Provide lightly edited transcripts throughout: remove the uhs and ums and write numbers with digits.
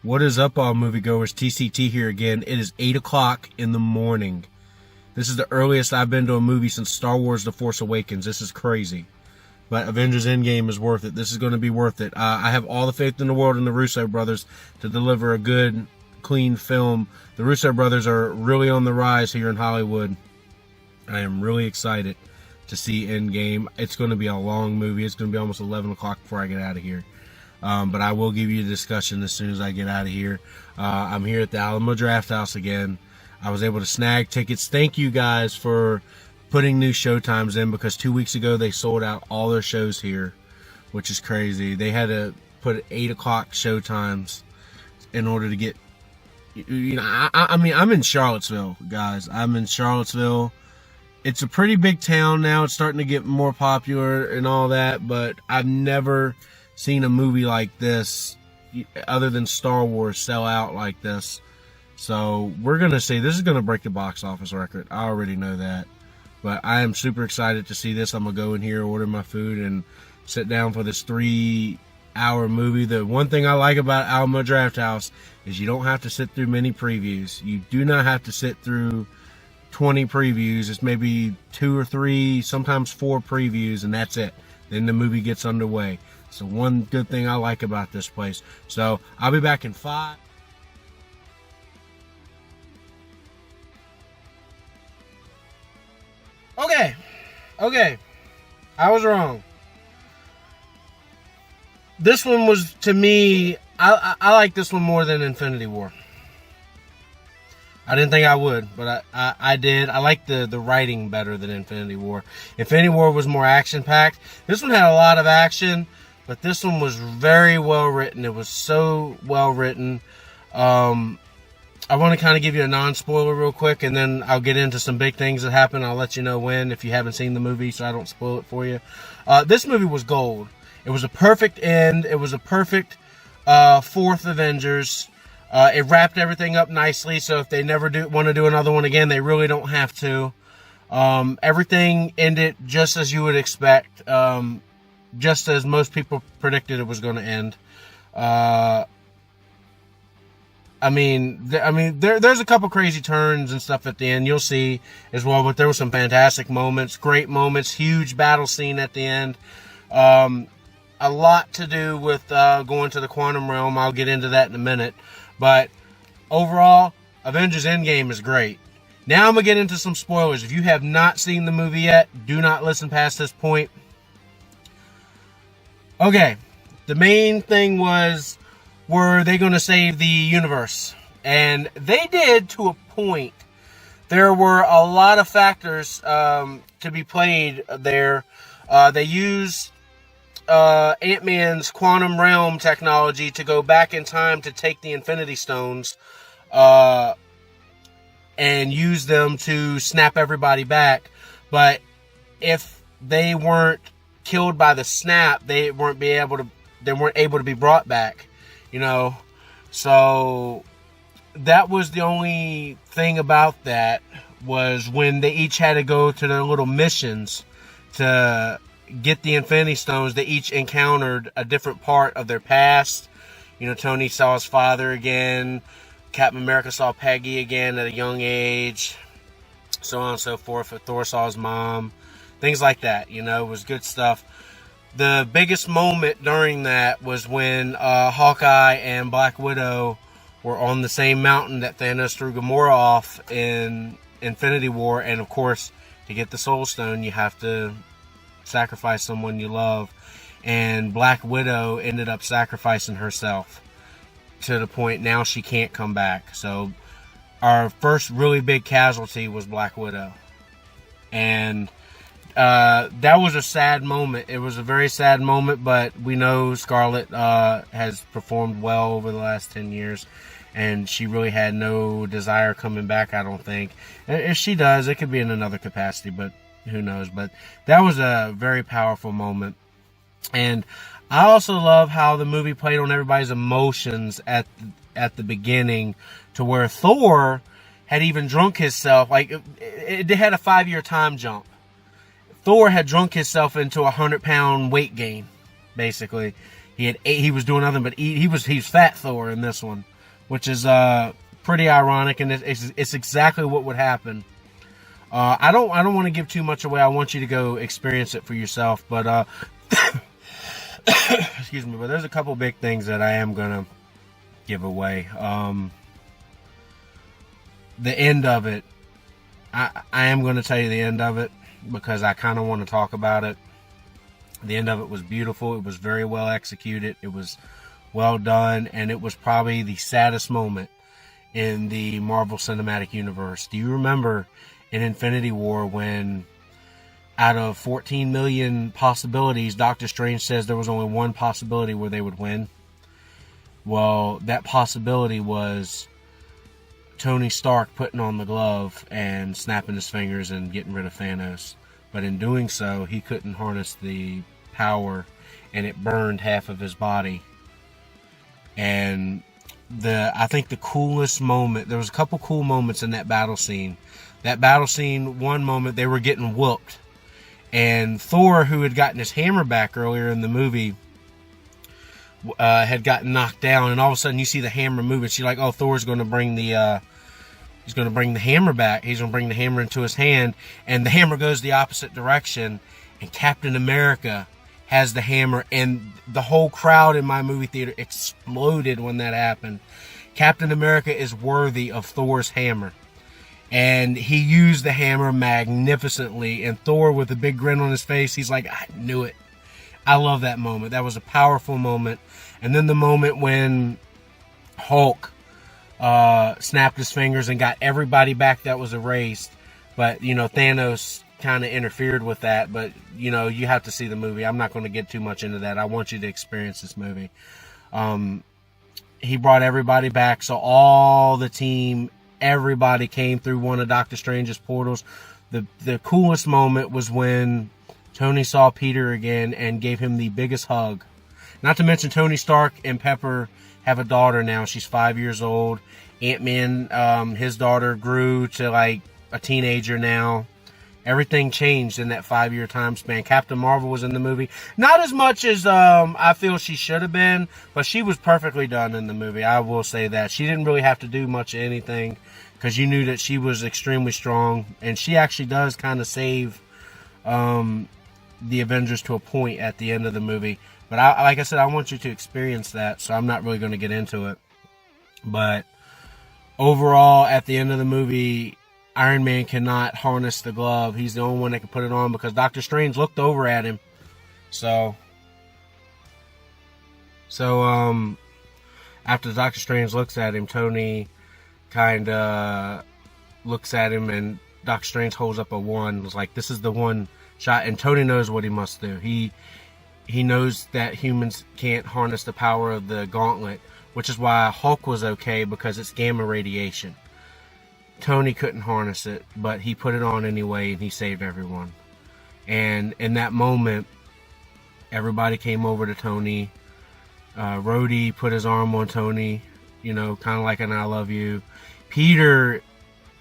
What is up, all moviegoers? TCT here again. It is 8 o'clock in the morning. This is the earliest I've been to a movie since Star Wars The Force Awakens. This is crazy. But Avengers Endgame is worth it. This is going to be worth it. I have all the faith in the world in the Russo brothers to deliver a good, clean film. The Russo brothers are really on the rise here in Hollywood. I am really excited to see Endgame. It's going to be a long movie. It's going to be almost 11 o'clock before I get out of here. But I will give you a discussion as soon as I get out of here. I'm here at the Alamo Draft House again. I was able to snag tickets. Thank you guys for putting new showtimes in, because 2 weeks ago they sold out all their shows here, which is crazy. They had to put 8 o'clock showtimes in order to get, you know, I mean, I'm in Charlottesville, guys. I'm in Charlottesville. It's a pretty big town now. It's starting to get more popular and all that, but I've never seen a movie like this, other than Star Wars, sell out like this. So we're going to see, this is going to break the box office record. I already know that. But I am super excited to see this. I'm going to go in here, order my food, and sit down for this 3-hour movie. The one thing I like about Alamo Draft House is you don't have to sit through many previews. You do not have to sit through 20 previews. It's maybe 2 or 3, sometimes 4 previews, and that's it. Then the movie gets underway. So one good thing I like about this place. So I'll be back in 5. Okay. I was wrong. This one was, to me, I like this one more than Infinity War. I didn't think I would, but I did. I like the writing better than Infinity War. Infinity War was more action-packed. This one had a lot of action, but this one was very well written. It was so well written. I want to kind of give you a non-spoiler real quick, and then I'll get into some big things that happen. I'll let you know when, if you haven't seen the movie, so I don't spoil it for you. This movie was gold. It was a perfect end. It was a perfect fourth Avengers. It wrapped everything up nicely, so if they never want to do another one again, they really don't have to. Everything ended just as you would expect, just as most people predicted it was going to end. There's a couple crazy turns and stuff at the end, you'll see as well, but there were some fantastic moments, great moments, huge battle scene at the end. A lot to do with going to the quantum realm. I'll get into that in a minute. But overall, Avengers Endgame is great. Now I'm going to get into some spoilers. If you have not seen the movie yet, do not listen past this point. Okay, the main thing was, were they going to save the universe? And they did, to a point. There were a lot of factors to be played there. They used Ant-Man's quantum realm technology to go back in time to take the Infinity Stones and use them to snap everybody back. But if they weren't killed by the snap, they weren't able to be brought back. You know, so that was the only thing about that, was when they each had to go to their little missions to get the Infinity Stones. They each encountered a different part of their past. You know, Tony saw his father again. Captain America saw Peggy again at a young age. So on and so forth. Thor saw his mom. Things like that, you know, it was good stuff. The biggest moment during that was when Hawkeye and Black Widow were on the same mountain that Thanos threw Gamora off in Infinity War. And, of course, to get the Soul Stone, you have to sacrifice someone you love. And Black Widow ended up sacrificing herself to the point now she can't come back. So our first really big casualty was Black Widow. And that was a sad moment. It was a very sad moment, but we know Scarlett has performed well over the last 10 years, and she really had no desire coming back, I don't think. If she does, it could be in another capacity, but who knows. But that was a very powerful moment. And I also love how the movie played on everybody's emotions at the beginning, to where Thor had even drunk himself. Like, it had a 5-year time jump. Thor had drunk himself into a 100-pound weight gain, basically. He was doing nothing but eat. He was Fat Thor in this one. which is pretty ironic, and it's exactly what would happen. I don't want to give too much away. I want you to go experience it for yourself. But excuse me. But there's a couple big things that I am gonna give away. The end of it. I am going to tell you the end of it because I kind of want to talk about it. The end of it was beautiful. It was very well executed. It was well done, and it was probably the saddest moment in the Marvel Cinematic Universe. Do you remember in Infinity War when out of 14 million possibilities, Doctor Strange says there was only one possibility where they would win? Well, that possibility was Tony Stark putting on the glove and snapping his fingers and getting rid of Thanos. But in doing so, he couldn't harness the power, and it burned half of his body. And I think the coolest moment, there was a couple cool moments in that battle scene. That battle scene, one moment, they were getting whooped. And Thor, who had gotten his hammer back earlier in the movie, had gotten knocked down, and all of a sudden you see the hammer moving. She's like, "Oh, Thor's going to bring the he's going to bring the hammer back. He's going to bring the hammer into his hand," and the hammer goes the opposite direction. And Captain America has the hammer, and the whole crowd in my movie theater exploded when that happened. Captain America is worthy of Thor's hammer, and he used the hammer magnificently. And Thor, with a big grin on his face, he's like, "I knew it." I love that moment. That was a powerful moment. And then the moment when Hulk snapped his fingers and got everybody back that was erased. But, Thanos kind of interfered with that. But, you have to see the movie. I'm not going to get too much into that. I want you to experience this movie. He brought everybody back. So all the team, everybody came through one of Doctor Strange's portals. The coolest moment was when Tony saw Peter again and gave him the biggest hug. Not to mention Tony Stark and Pepper have a daughter now. She's 5 years old. Ant-Man, his daughter grew to like a teenager now. Everything changed in that 5-year time span. Captain Marvel was in the movie. Not as much as I feel she should have been, but she was perfectly done in the movie. I will say that. She didn't really have to do much of anything because you knew that she was extremely strong. And she actually does kind of save the Avengers to a point at the end of the movie. But like I said, I want you to experience that, so I'm not really going to get into it. But overall, at the end of the movie, Iron Man cannot harness the glove. He's the only one that can put it on because Doctor Strange looked over at him. So after Doctor Strange looks at him, Tony kind of looks at him, and Doctor Strange holds up a wand. It's like, this is the one shot, and Tony knows what he must do. He knows that humans can't harness the power of the gauntlet, which is why Hulk was okay, because it's gamma radiation. Tony couldn't harness it, but he put it on anyway, and he saved everyone. And in that moment, everybody came over to Tony. Rhodey put his arm on Tony, kind of like an "I love you." Peter,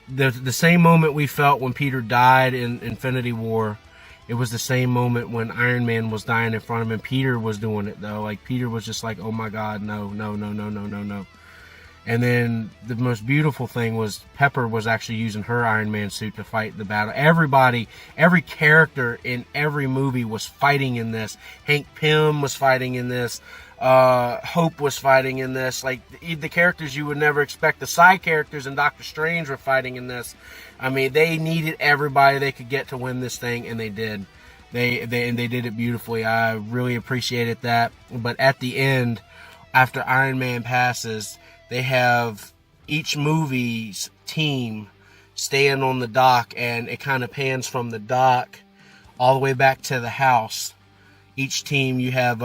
the same moment we felt when Peter died in Infinity War, it was the same moment when Iron Man was dying in front of him. Peter was doing it, though. Like, Peter was just like, "Oh my God, no, no, no, no, no, no, no." And then the most beautiful thing was Pepper was actually using her Iron Man suit to fight the battle. Everybody, every character in every movie was fighting in this. Hank Pym was fighting in this. Hope was fighting in this. Like, the characters you would never expect. The side characters in Doctor Strange were fighting in this. I mean, they needed everybody they could get to win this thing, and they did. They did it beautifully. I really appreciated that. But at the end, after Iron Man passes, they have each movie's team staying on the dock, and it kind of pans from the dock all the way back to the house. Each team, you have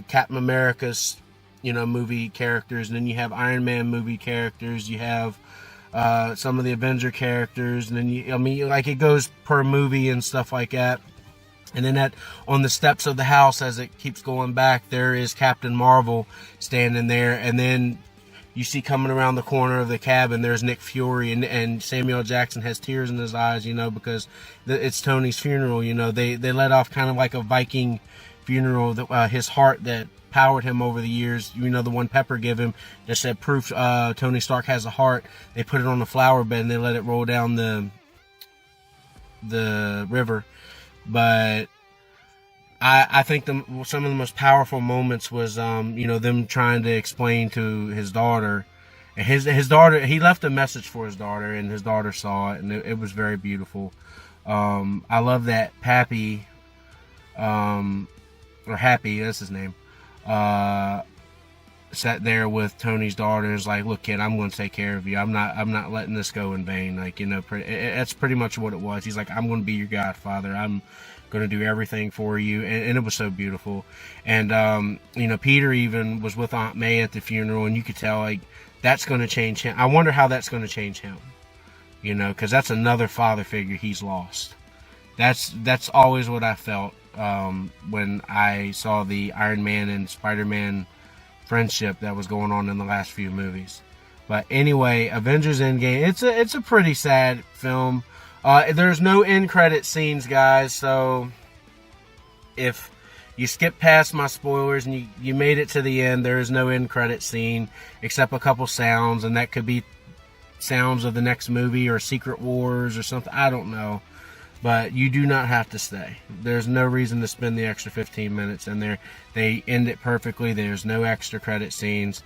Captain America's, movie characters, and then you have Iron Man movie characters. You have some of the Avenger characters, and then it goes per movie and stuff like that. And then on the steps of the house, as it keeps going back, there is Captain Marvel standing there, and then you see coming around the corner of the cabin, there's Nick Fury, and Samuel Jackson has tears in his eyes, because it's Tony's funeral. They let off kind of like a Viking funeral, his heart that powered him over the years. You know, the one Pepper gave him that said proof Tony Stark has a heart. They put it on the flower bed and they let it roll down the river. But I think some of the most powerful moments was them trying to explain to his daughter, and his daughter, he left a message for his daughter, and his daughter saw it, and it was very beautiful. I love that Pappy, or Happy, that's his name, sat there with Tony's daughter and was like, "Look, kid, I'm going to take care of you. I'm not letting this go in vain." Like, that's pretty much what it was. He's like, "I'm going to be your godfather. I'm going to do everything for you," and it was so beautiful. And Peter even was with Aunt May at the funeral, and you could tell like that's going to change him. I wonder how that's going to change him. Because that's another father figure he's lost. That's always what I felt when I saw the Iron Man and Spider-Man friendship that was going on in the last few movies. But anyway, Avengers Endgame, it's a pretty sad film. There's no end credit scenes, guys, so if you skip past my spoilers and you made it to the end, there is no end credit scene except a couple sounds, and that could be sounds of the next movie or Secret Wars or something. I don't know. But you do not have to stay. There's no reason to spend the extra 15 minutes in there. They end it perfectly. There's no extra credit scenes.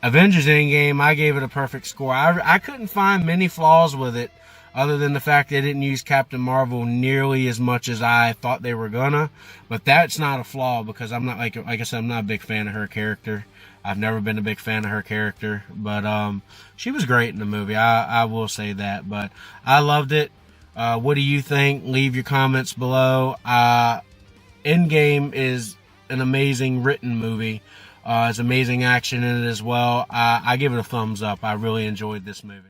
Avengers Endgame, I gave it a perfect score. I couldn't find many flaws with it other than the fact they didn't use Captain Marvel nearly as much as I thought they were gonna. But that's not a flaw because I'm not, like I said, I'm not a big fan of her character. I've never been a big fan of her character. But she was great in the movie. I will say that. But I loved it. What do you think? Leave your comments below. Endgame is an amazing written movie. It's amazing action in it as well. I give it a thumbs up. I really enjoyed this movie.